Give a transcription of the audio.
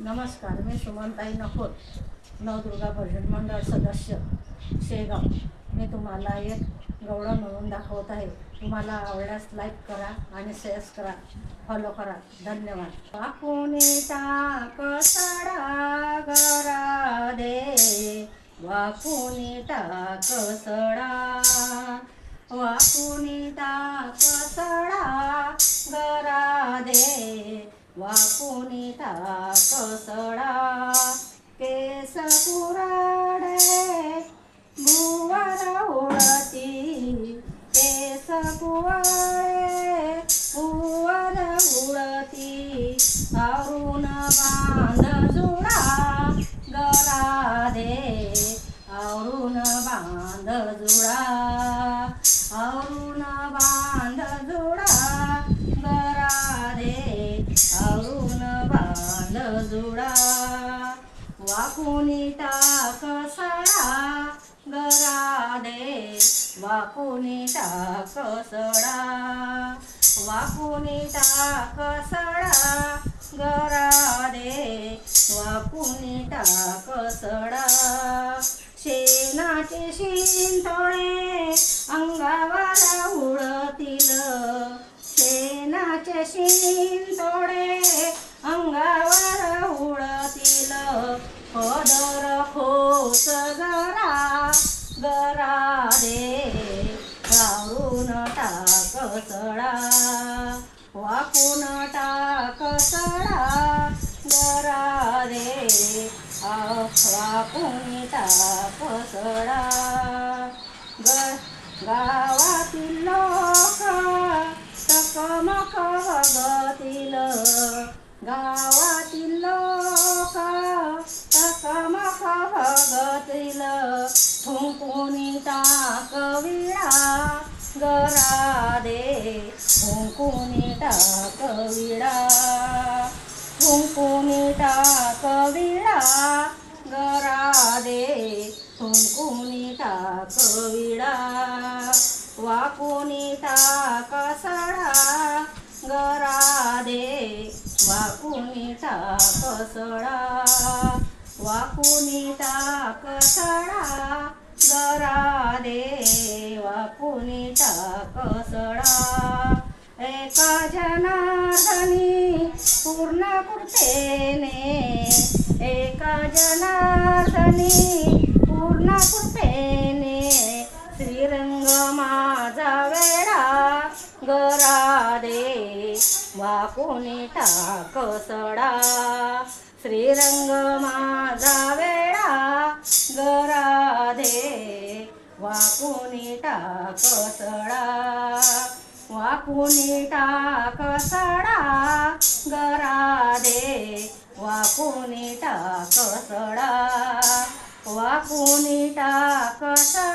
नमस्कार, मी सुमनताई नखोत, नवदुर्गा भजन मंडळ सदस्य शेगाव. मी तुम्हाला एक गवळण म्हणून दाखवत आहे. तुम्हाला आवडल्यास लाईक करा आणि शेअर करा, फॉलो करा. धन्यवाद. वाकुनी टाक सडा गरा दे, वाकुनी टाक सडा, वाकुनी टाक सडा गरा दे, वाकुनी टाक सडा. केस कुराडे भुवर उडती, केस कुवाळे भुवर उडती, आवरून बांध जुडा गरा दे, आवरून बांध जुडा, आवरून बांध जुडा गरा दे, आवरून बांध जुडा. वाकुनी टाक सडा गरा दे, वाकुनी टाक सडा, वाकुनी टाक सडा गरा दे, वाकुनी टाक सडा. शेणाचे शिंतोडे अंगावर उडतील, शेणाचे शिंतोडे अंगावर उडतील, पदर खोस गरा गरा दे, वाळून टाक सडा, वाकून टाक सडा गरा दे, वाकून टाक सडा. गावातील लोक टकमक बघतील, गावातील लोक टकमक बघतील, थुंकुनी टाक विडा गरा दे, थुंकुनी टाक विडा, थुंकुनी टाक विडा गरा दे, थुंकुनी टाक विडा. वाकुनी टाक सडा गरा दे, वाकुनी टाक सडा, वाकुनी टाक सडा गरा दे, वाकुनी टाक सडा. एका जनार्दनी पूर्ण कृपेने, एका जनार्दनी पूर्ण कृपेने, श्रीरंग माझा वेडा गरा दे, वाकुनी टाक सडा, श्रीरंग माझा वेडा गरा दे, वाकुनी टाक सडा, वाकुनी टाक सडा गरा दे, वाकुनी टाक सडा, वाकुनी टाक सडा